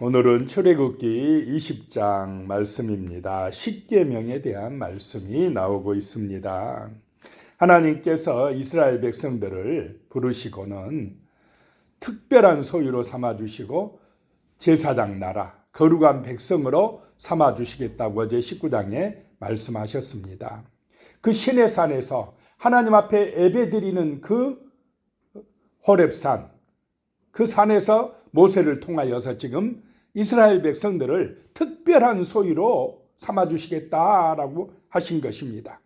오늘은 출애굽기 20장 말씀입니다. 십계명에 대한 말씀이 나오고 있습니다. 하나님께서 이스라엘 백성들을 부르시고는 특별한 소유로 삼아주시고 제사장 나라, 거룩한 백성으로 삼아주시겠다고 어제 19장에 말씀하셨습니다. 그 시내산에서 하나님 앞에 예배드리는 그 호렙산, 그 산에서 모세를 통하여서 지금 이스라엘 백성들을 특별한 소유로 삼아주시겠다라고 하신 것입니다.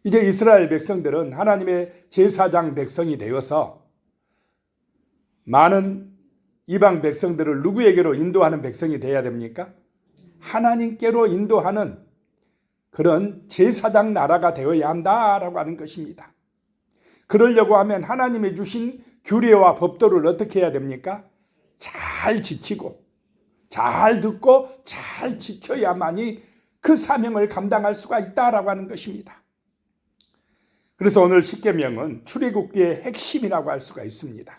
이제 이스라엘 백성들은 하나님의 제사장 백성이 되어서 많은 이방 백성들을 누구에게로 인도하는 백성이 되어야 됩니까? 하나님께로 인도하는 그런 제사장 나라가 되어야 한다라고 하는 것입니다. 그러려고 하면 하나님이 주신 규례와 법도를 어떻게 해야 됩니까? 잘 지키고 잘 듣고 잘 지켜야만이 그 사명을 감당할 수가 있다라고 하는 것입니다. 그래서 오늘 십계명은 출애굽기의 핵심이라고 할 수가 있습니다.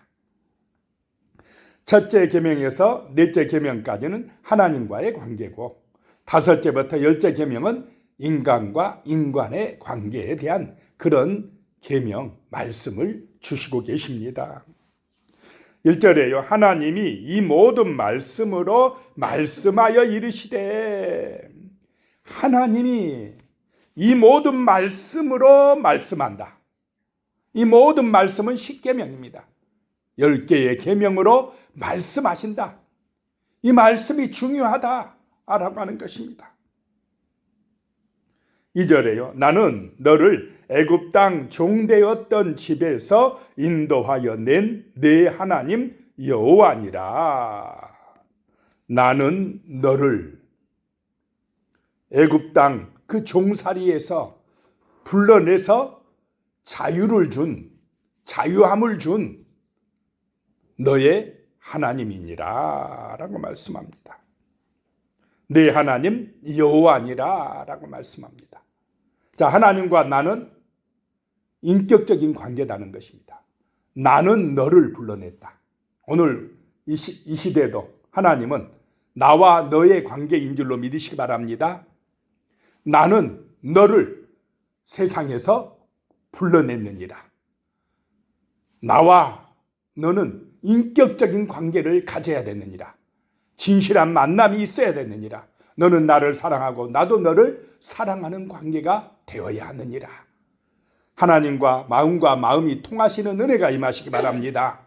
첫째 계명에서 넷째 계명까지는 하나님과의 관계고, 다섯째부터 열째 계명은 인간과 인간의 관계에 대한 그런 계명 말씀을 주시고 계십니다. 1절에요. 하나님이 이 모든 말씀으로 말씀하여 이르시되, 하나님이 이 모든 말씀으로 말씀한다. 이 모든 말씀은 십계명입니다. 10개의 계명으로 말씀하신다. 이 말씀이 중요하다라고 하는 것입니다. 2절에요. 나는 너를 애굽 땅 종되었던 집에서 인도하여 낸 내 하나님 여호와니라. 나는 너를 애굽 땅 그 종살이에서 불러내서 자유를 준, 자유함을 준 너의 하나님이니라 라고 말씀합니다. 내 하나님 여호와니라 라고 말씀합니다. 자, 하나님과 나는 인격적인 관계라는 것입니다. 나는 너를 불러냈다. 오늘 이 시대도 하나님은 나와 너의 관계인 줄로 믿으시기 바랍니다. 나는 너를 세상에서 불러냈느니라. 나와 너는 인격적인 관계를 가져야 되느니라. 진실한 만남이 있어야 되느니라. 너는 나를 사랑하고 나도 너를 사랑하는 관계가 되어야 하느니라. 하나님과 마음이 통하시는 은혜가 임하시기 바랍니다.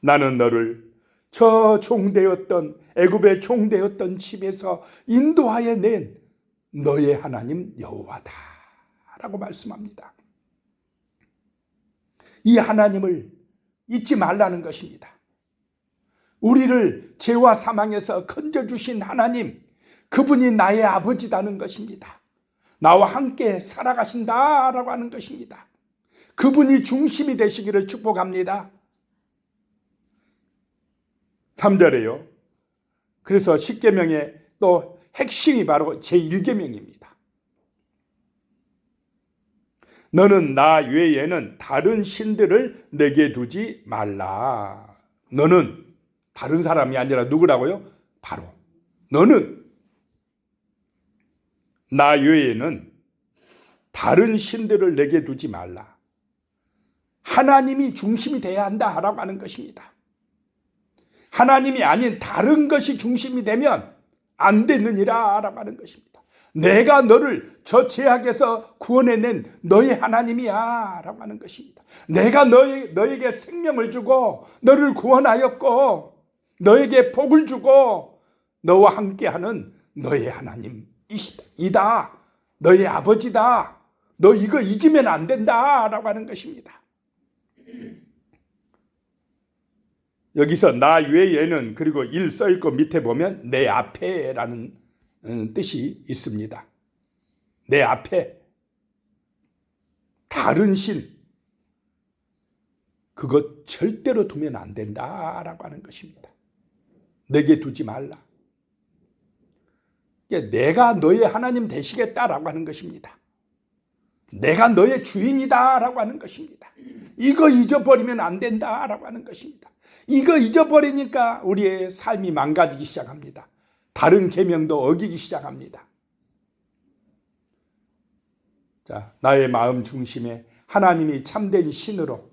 나는 너를 저 종되었던 애굽의 종되었던 집에서 인도하여 낸 너의 하나님 여호와다 라고 말씀합니다. 이 하나님을 잊지 말라는 것입니다. 우리를 죄와 사망에서 건져주신 하나님, 그분이 나의 아버지라는 것입니다. 나와 함께 살아가신다라고 하는 것입니다. 그분이 중심이 되시기를 축복합니다. 3절에요. 그래서 십계명의 또 핵심이 바로 제1계명입니다. 너는 나 외에는 다른 신들을 내게 두지 말라. 너는 다른 사람이 아니라 누구라고요? 바로 너는 나 외에는 다른 신들을 내게 두지 말라. 하나님이 중심이 돼야 한다라고 하는 것입니다. 하나님이 아닌 다른 것이 중심이 되면 안 되느니라 라고 하는 것입니다. 내가 너를 저 죄악에서 구원해낸 너의 하나님이야 라고 하는 것입니다. 내가 너에게 생명을 주고 너를 구원하였고 너에게 복을 주고 너와 함께하는 너의 하나님이다. 너의 아버지다. 너 이거 잊으면 안 된다 라고 하는 것입니다. 여기서 나 외에는, 그리고 일 써있고 밑에 보면 내 앞에라는 뜻이 있습니다. 내 앞에 다른 신, 그것 절대로 두면 안 된다라고 하는 것입니다. 내게 두지 말라. 내가 너의 하나님 되시겠다라고 하는 것입니다. 내가 너의 주인이다라고 하는 것입니다. 이거 잊어버리면 안 된다라고 하는 것입니다. 이거 잊어버리니까 우리의 삶이 망가지기 시작합니다. 다른 계명도 어기기 시작합니다. 자, 나의 마음 중심에 하나님이 참된 신으로,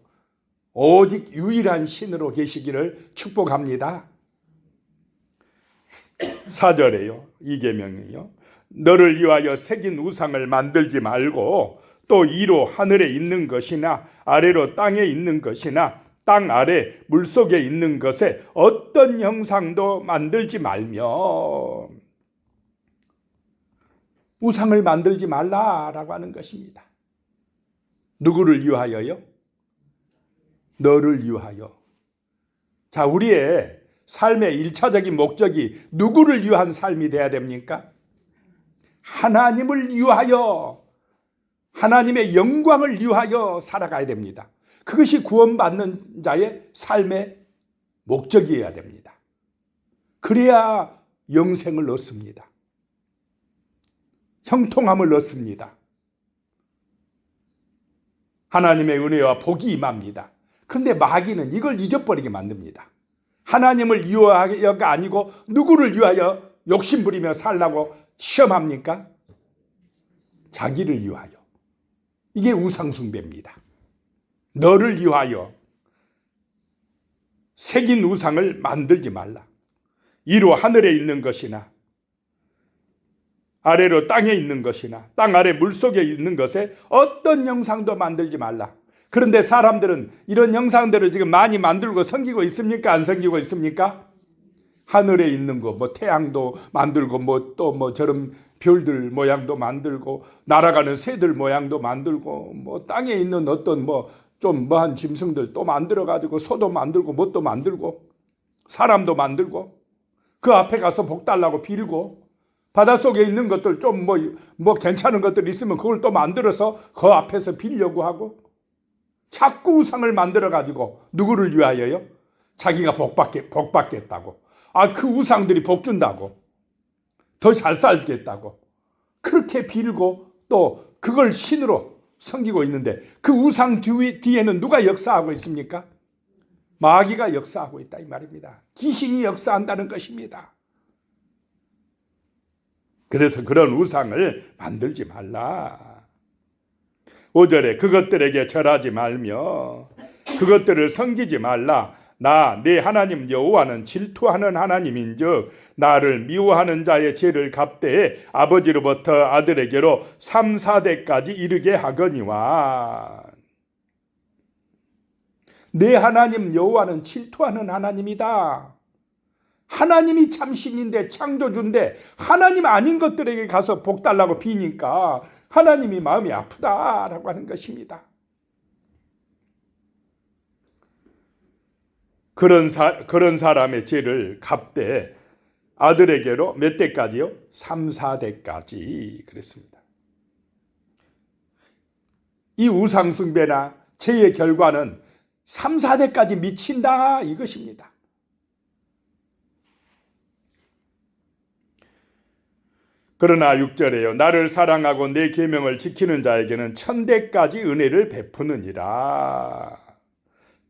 오직 유일한 신으로 계시기를 축복합니다. 4절에요. 이 계명이요. 너를 위하여 새긴 우상을 만들지 말고 또 이로 하늘에 있는 것이나 아래로 땅에 있는 것이나 땅 아래 물속에 있는 것에 어떤 형상도 만들지 말며. 우상을 만들지 말라라고 하는 것입니다. 누구를 위하여요? 너를 위하여. 자, 우리의 삶의 1차적인 목적이 누구를 위한 삶이 돼야 됩니까? 하나님을 위하여, 하나님의 영광을 위하여 살아가야 됩니다. 그것이 구원받는 자의 삶의 목적이어야 됩니다. 그래야 영생을 얻습니다. 형통함을 얻습니다. 하나님의 은혜와 복이 임합니다. 그런데 마귀는 이걸 잊어버리게 만듭니다. 하나님을 위하여가 아니고 누구를 위하여 욕심부리며 살라고 시험합니까? 자기를 위하여. 이게 우상숭배입니다. 너를 위하여 새긴 우상을 만들지 말라. 이로 하늘에 있는 것이나 아래로 땅에 있는 것이나 땅 아래 물속에 있는 것에 어떤 형상도 만들지 말라. 그런데 사람들은 이런 형상들을 지금 많이 만들고 섬기고 있습니까? 안 섬기고 있습니까? 하늘에 있는 거, 뭐 태양도 만들고, 뭐 또 뭐 저런 별들 모양도 만들고, 날아가는 새들 모양도 만들고, 뭐 땅에 있는 어떤 뭐 좀 뭐한 짐승들 또 만들어 가지고 소도 만들고, 뭣도 만들고, 사람도 만들고, 그 앞에 가서 복 달라고 빌고, 바닷속에 있는 것들 좀 뭐 괜찮은 것들 있으면 그걸 또 만들어서 그 앞에서 빌려고 하고, 자꾸 우상을 만들어 가지고 누구를 위하여요? 자기가 복 받겠다고. 그 우상들이 복 준다고. 더 잘 살겠다고. 그렇게 빌고 또 그걸 신으로 섬기고 있는데 그 우상 뒤에는 누가 역사하고 있습니까? 마귀가 역사하고 있다 이 말입니다. 귀신이 역사한다는 것입니다. 그래서 그런 우상을 만들지 말라. 5절에 그것들에게 절하지 말며 그것들을 섬기지 말라. 나 내 하나님 여호와는 질투하는 하나님인즉 나를 미워하는 자의 죄를 갚되 아버지로부터 아들에게로 3, 4대까지 이르게 하거니와. 내 하나님 여호와는 질투하는 하나님이다. 하나님이 참신인데 창조주인데 하나님 아닌 것들에게 가서 복 달라고 비니까 하나님이 마음이 아프다라고 하는 것입니다. 그런 사람의 죄를 갚되 아들에게로 몇 대까지요? 3, 4대까지 그랬습니다. 이 우상숭배나 죄의 결과는 3, 4대까지 미친다 이것입니다. 그러나 6절에요. 나를 사랑하고 내 계명을 지키는 자에게는 1000대까지 은혜를 베푸느니라.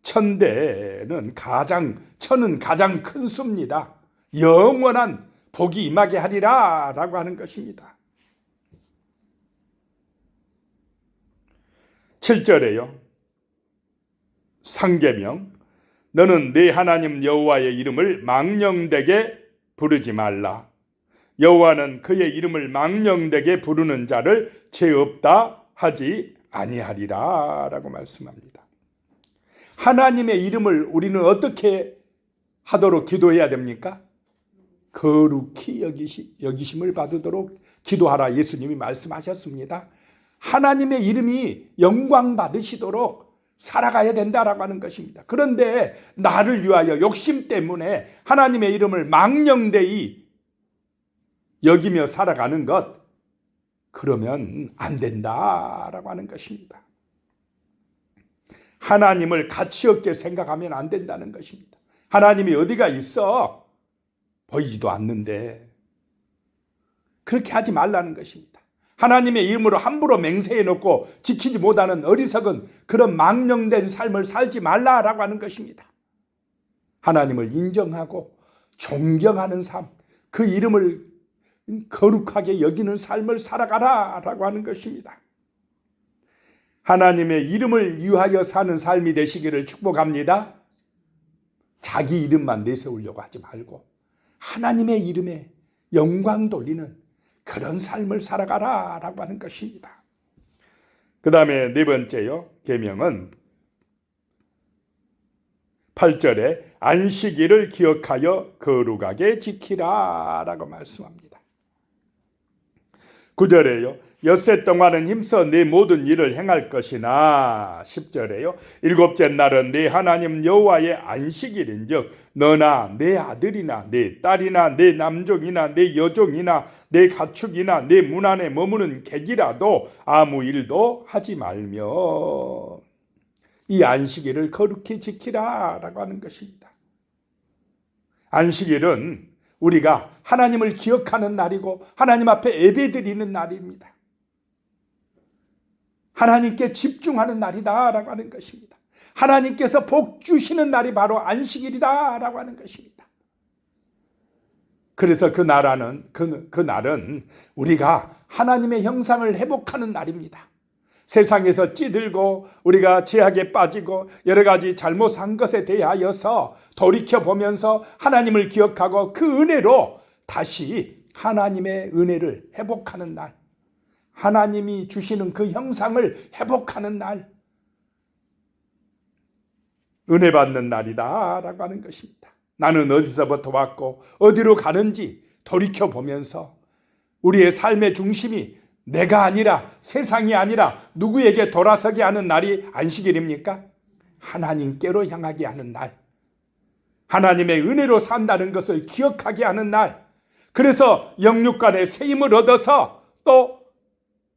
천은 가장 큰 수입니다. 영원한 복이 임하게 하리라 라고 하는 것입니다. 7절에요. 상계명. 너는 네 하나님 여호와의 이름을 망령되게 부르지 말라. 여호와는 그의 이름을 망령되게 부르는 자를 죄 없다 하지 아니하리라 라고 말씀합니다. 하나님의 이름을 우리는 어떻게 하도록 기도해야 됩니까? 거룩히 여기심을 받으도록 기도하라 예수님이 말씀하셨습니다. 하나님의 이름이 영광 받으시도록 살아가야 된다라고 하는 것입니다. 그런데 나를 위하여 욕심 때문에 하나님의 이름을 망령되이 여기며 살아가는 것, 그러면 안 된다라고 하는 것입니다. 하나님을 가치 없게 생각하면 안 된다는 것입니다. 하나님이 어디가 있어? 보이지도 않는데 그렇게 하지 말라는 것입니다. 하나님의 이름으로 함부로 맹세해 놓고 지키지 못하는 어리석은 그런 망령된 삶을 살지 말라라고 하는 것입니다. 하나님을 인정하고 존경하는 삶, 그 이름을 거룩하게 여기는 삶을 살아가라라고 하는 것입니다. 하나님의 이름을 위하여 사는 삶이 되시기를 축복합니다. 자기 이름만 내세우려고 하지 말고 하나님의 이름에 영광 돌리는 그런 삶을 살아가라라고 하는 것입니다. 그 다음에 네 번째요, 계명은 8절에 안식일을 기억하여 거룩하게 지키라라고 말씀합니다. 9절에요, 엿새 동안은 힘써 네 모든 일을 행할 것이나 10절에요, 일곱째 날은 네 하나님 여호와의 안식일인즉 너나 내 아들이나 내 딸이나 내 남종이나 내 여종이나 내 가축이나 내 문 안에 머무는 객이라도 아무 일도 하지 말며 이 안식일을 거룩히 지키라라고 하는 것입니다. 안식일은 우리가 하나님을 기억하는 날이고 하나님 앞에 예배드리는 날입니다. 하나님께 집중하는 날이다라고 하는 것입니다. 하나님께서 복 주시는 날이 바로 안식일이다라고 하는 것입니다. 그래서 그 날은 우리가 하나님의 형상을 회복하는 날입니다. 세상에서 찌들고 우리가 죄악에 빠지고 여러 가지 잘못한 것에 대하여서 돌이켜보면서 하나님을 기억하고 그 은혜로 다시 하나님의 은혜를 회복하는 날, 하나님이 주시는 그 형상을 회복하는 날, 은혜 받는 날이다 라고 하는 것입니다. 나는 어디서부터 왔고 어디로 가는지 돌이켜보면서 우리의 삶의 중심이 내가 아니라 세상이 아니라 누구에게 돌아서게 하는 날이 안식일입니까? 하나님께로 향하게 하는 날, 하나님의 은혜로 산다는 것을 기억하게 하는 날, 그래서 영육간의 새 힘을 얻어서 또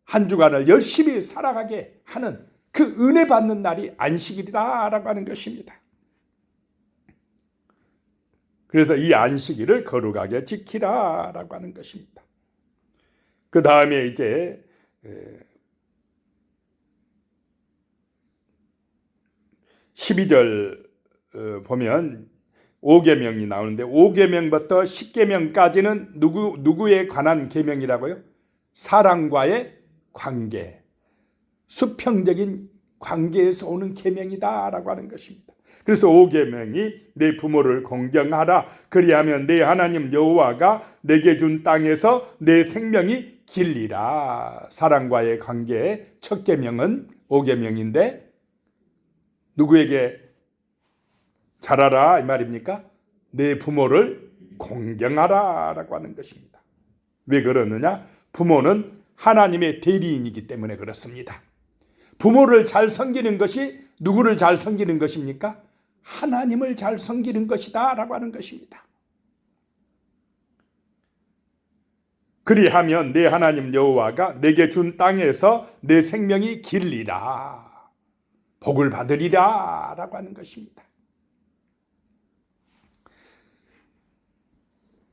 한 주간을 열심히 살아가게 하는 그 은혜 받는 날이 안식일이다라고 하는 것입니다. 그래서 이 안식일을 거룩하게 지키라라고 하는 것입니다. 그 다음에 이제 12절 보면 5계명이 나오는데 5계명부터 10계명까지는 누구에 관한 계명이라고요? 사랑과의 관계, 수평적인 관계에서 오는 계명이다라고 하는 것입니다. 그래서 5계명이 내 부모를 공경하라, 그리하면 내 하나님 여호와가 내게 준 땅에서 내 생명이 길리라. 사랑과의 관계의 첫 계명은 5계명인데 누구에게 잘하라 이 말입니까? 내 부모를 공경하라 라고 하는 것입니다. 왜 그러느냐? 부모는 하나님의 대리인이기 때문에 그렇습니다. 부모를 잘 섬기는 것이 누구를 잘 섬기는 것입니까? 하나님을 잘 섬기는 것이다 라고 하는 것입니다. 그리하면 내 하나님 여호와가 내게 준 땅에서 내 생명이 길리라, 복을 받으리라 라고 하는 것입니다.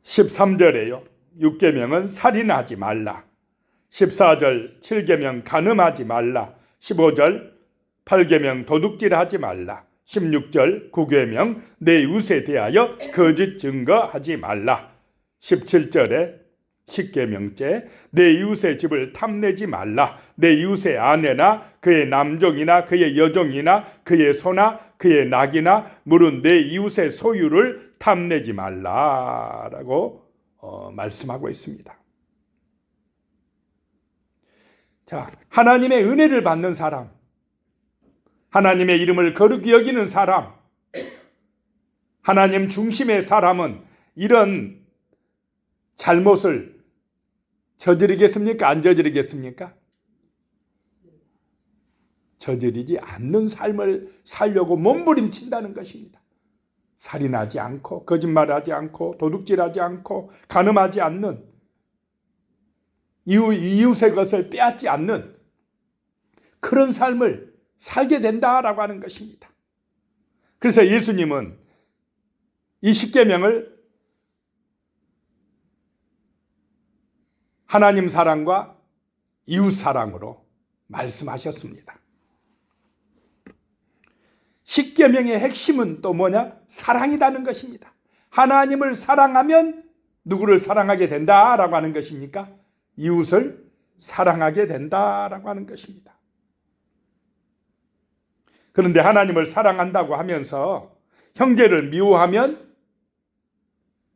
13절에요. 6계명은 살인하지 말라. 14절 7계명 간음하지 말라. 15절 8계명 도둑질하지 말라. 16절 9계명 내 이웃에 대하여 거짓 증거하지 말라. 17절에 10계명째 내 이웃의 집을 탐내지 말라. 내 이웃의 아내나 그의 남종이나 그의 여종이나 그의 소나 그의 낙이나 물은 내 이웃의 소유를 탐내지 말라라고 말씀하고 있습니다. 자, 하나님의 은혜를 받는 사람, 하나님의 이름을 거룩히 여기는 사람, 하나님 중심의 사람은 이런 잘못을 저지르겠습니까? 안 저지르겠습니까? 저지르지 않는 삶을 살려고 몸부림친다는 것입니다. 살인하지 않고 거짓말하지 않고 도둑질하지 않고 간음하지 않는, 이웃의 것을 빼앗지 않는 그런 삶을 살게 된다라고 하는 것입니다. 그래서 예수님은 이 10계명을 하나님 사랑과 이웃사랑으로 말씀하셨습니다. 십계명의 핵심은 또 뭐냐? 사랑이라는 것입니다. 하나님을 사랑하면 누구를 사랑하게 된다라고 하는 것입니까? 이웃을 사랑하게 된다라고 하는 것입니다. 그런데 하나님을 사랑한다고 하면서 형제를 미워하면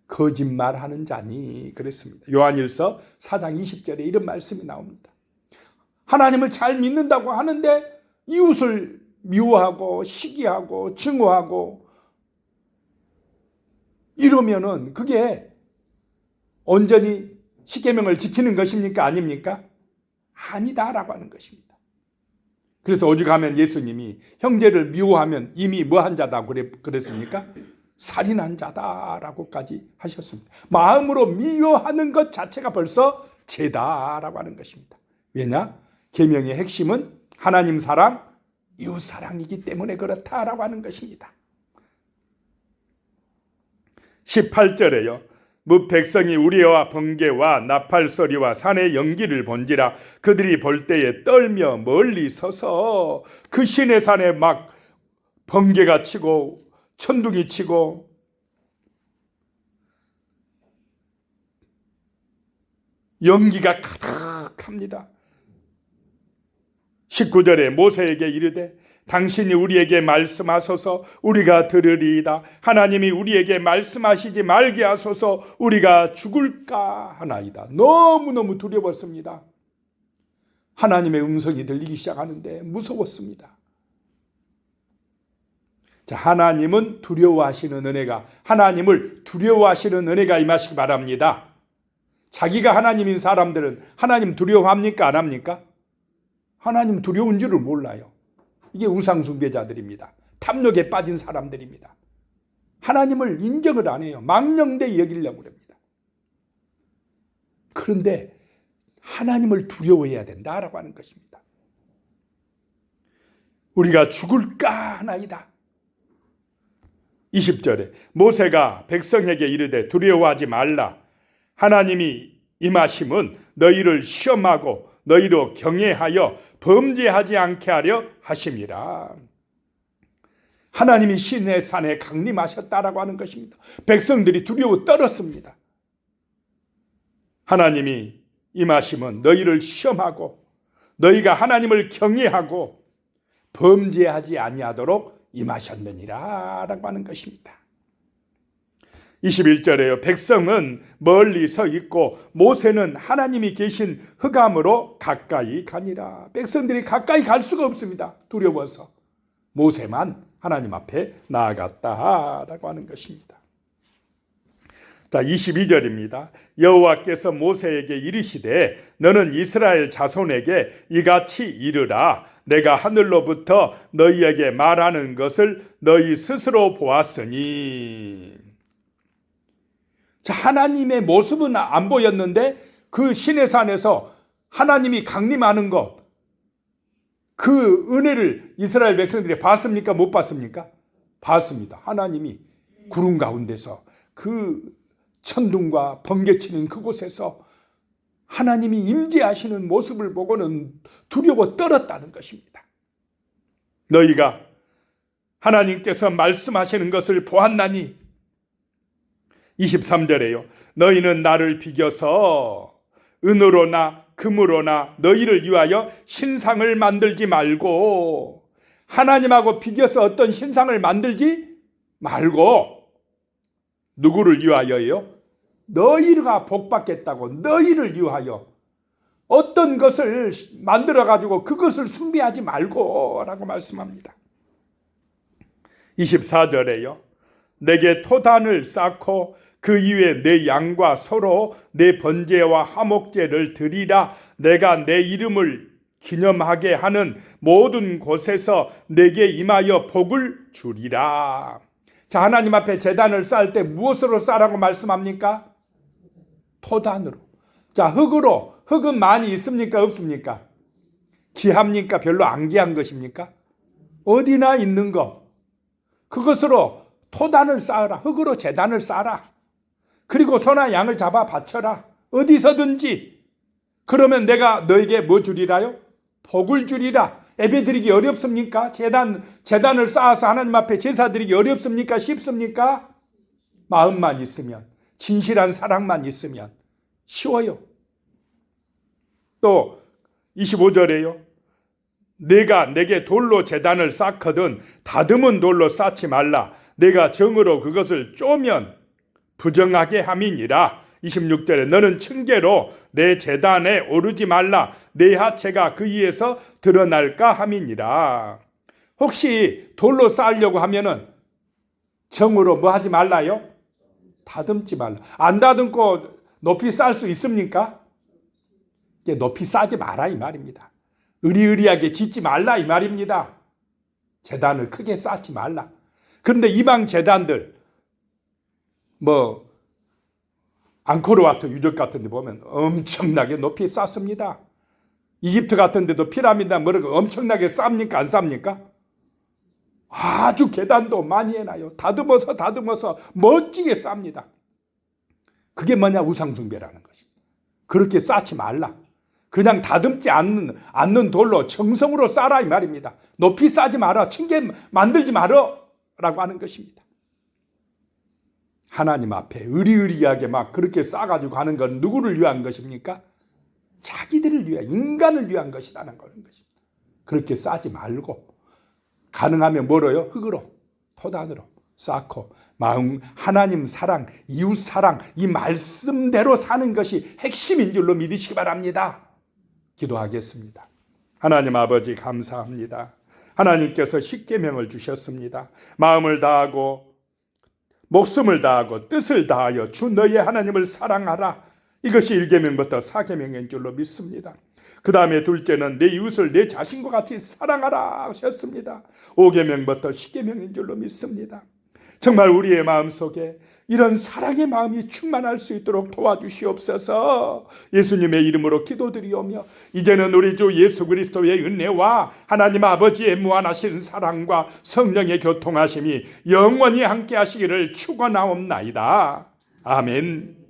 거짓말하는 자니 그랬습니다. 요한일서 4장 20절에 이런 말씀이 나옵니다. 하나님을 잘 믿는다고 하는데 이웃을 미워하고 시기하고 증오하고 이러면은 그게 온전히 십계명을 지키는 것입니까? 아닙니까? 아니다라고 하는 것입니다. 그래서 오죽하면 예수님이 형제를 미워하면 이미 뭐한 자다 그랬습니까? 살인한 자다라고까지 하셨습니다. 마음으로 미워하는 것 자체가 벌써 죄다라고 하는 것입니다. 왜냐? 계명의 핵심은 하나님 사랑, 이웃 사랑이기 때문에 그렇다라고 하는 것입니다. 18절에요. 무 백성이 우리와 번개와 나팔 소리와 산의 연기를 본지라 그들이 볼 때에 떨며 멀리 서서 그 시내 산에 막 번개가 치고 천둥이 치고 연기가 가득합니다. 19절에 모세에게 이르되 당신이 우리에게 말씀하소서 우리가 들으리이다. 하나님이 우리에게 말씀하시지 말게 하소서 우리가 죽을까 하나이다. 너무너무 두려웠습니다. 하나님의 음성이 들리기 시작하는데 무서웠습니다. 자, 하나님은 두려워하시는 은혜가, 하나님을 두려워하시는 은혜가 임하시기 바랍니다. 자기가 하나님인 사람들은 하나님 두려워합니까? 안 합니까? 하나님 두려운 줄을 몰라요. 이게 우상숭배자들입니다. 탐욕에 빠진 사람들입니다. 하나님을 인정을 안 해요. 망령되이 여기려고 합니다. 그런데 하나님을 두려워해야 된다라고 하는 것입니다. 우리가 죽을까 하나이다. 20절에 모세가 백성에게 이르되 두려워하지 말라. 하나님이 임하심은 너희를 시험하고 너희로 경외하여 범죄하지 않게 하려 하심이라. 하나님이 시내 산에 강림하셨다라고 하는 것입니다. 백성들이 두려워 떨었습니다. 하나님이 임하심은 너희를 시험하고 너희가 하나님을 경외하고 범죄하지 아니하도록 임하셨느니라 라고 하는 것입니다. 21절에요. 백성은 멀리 서 있고 모세는 하나님이 계신 흑암으로 가까이 가니라. 백성들이 가까이 갈 수가 없습니다. 두려워서. 모세만 하나님 앞에 나아갔다라고 하는 것입니다. 자, 22절입니다. 여호와께서 모세에게 이르시되 너는 이스라엘 자손에게 이같이 이르라. 내가 하늘로부터 너희에게 말하는 것을 너희 스스로 보았으니. 자, 하나님의 모습은 안 보였는데 그 시내산에서 하나님이 강림하는 것, 그 은혜를 이스라엘 백성들이 봤습니까? 못 봤습니까? 봤습니다. 하나님이 구름 가운데서 그 천둥과 번개치는 그곳에서 하나님이 임재하시는 모습을 보고는 두려워 떨었다는 것입니다. 너희가 하나님께서 말씀하시는 것을 보았나니 23절에요. 너희는 나를 비겨서 은으로나 금으로나 너희를 위하여 신상을 만들지 말고, 하나님하고 비겨서 어떤 신상을 만들지 말고 누구를 위하여요? 너희가 복받겠다고 너희를 위하여 어떤 것을 만들어 가지고 그것을 숭배하지 말고 라고 말씀합니다. 24절에요. 내게 토단을 쌓고 그 위에 내 양과 소로 내 번제와 화목제를 드리라. 내가 내 이름을 기념하게 하는 모든 곳에서 내게 임하여 복을 주리라. 자, 하나님 앞에 제단을 쌓을 때 무엇으로 쌓으라고 말씀합니까? 토단으로. 자, 흙으로. 흙은 많이 있습니까? 없습니까? 귀합니까? 별로 안 귀한 것입니까? 어디나 있는 것. 그것으로 토단을 쌓아라. 흙으로 제단을 쌓아라. 그리고 소나 양을 잡아 바쳐라. 어디서든지. 그러면 내가 너에게 뭐 주리라요? 복을 주리라. 예배드리기 어렵습니까? 재단을 쌓아서 하나님 앞에 제사드리기 어렵습니까? 쉽습니까? 마음만 있으면, 진실한 사랑만 있으면 쉬워요. 또 25절에요. 내가 내게 돌로 제단을 쌓거든 다듬은 돌로 쌓지 말라. 내가 정으로 그것을 쪼면 부정하게 함이니라. 26절에 너는 층계로 내 제단에 오르지 말라. 내 하체가 그 위에서 드러날까 함이니라. 혹시 돌로 쌓으려고 하면은 정으로 뭐 하지 말라요? 다듬지 말라. 안 다듬고 높이 쌓을 수 있습니까? 이게 높이 쌓지 마라 이 말입니다. 의리의리하게 짓지 말라 이 말입니다. 제단을 크게 쌓지 말라. 그런데 이방 제단들 뭐 앙코르와트 유적 같은 데 보면 엄청나게 높이 쌓습니다. 이집트 같은 데도 피라미드 뭐라고 엄청나게 쌓습니까? 안 쌓습니까? 아주 계단도 많이 해놔요. 다듬어서 멋지게 쌓습니다. 그게 뭐냐? 우상숭배라는 것입니다. 그렇게 쌓지 말라. 그냥 다듬지 않는 돌로 정성으로 쌓아라 이 말입니다. 높이 쌓지 마라. 층계 만들지 마라 라고 하는 것입니다. 하나님 앞에 의리의리하게 막 그렇게 쌓아가지고 하는 건 누구를 위한 것입니까? 자기들을 위한, 인간을 위한 것이라는 것입니다. 그렇게 쌓지 말고 가능하면 뭐로요? 흙으로, 토단으로 쌓고 마음, 하나님 사랑, 이웃 사랑 이 말씀대로 사는 것이 핵심인 줄로 믿으시기 바랍니다. 기도하겠습니다. 하나님 아버지 감사합니다. 하나님께서 십계명을 주셨습니다. 마음을 다하고 목숨을 다하고 뜻을 다하여 주 너의 하나님을 사랑하라. 이것이 1계명부터 4계명인 줄로 믿습니다. 그 다음에 둘째는 내 이웃을 내 자신과 같이 사랑하라 하셨습니다. 5계명부터 10계명인 줄로 믿습니다. 정말 우리의 마음속에 이런 사랑의 마음이 충만할 수 있도록 도와주시옵소서. 예수님의 이름으로 기도드리오며 이제는 우리 주 예수 그리스도의 은혜와 하나님 아버지의 무한하신 사랑과 성령의 교통하심이 영원히 함께 하시기를 축원하옵나이다. 아멘.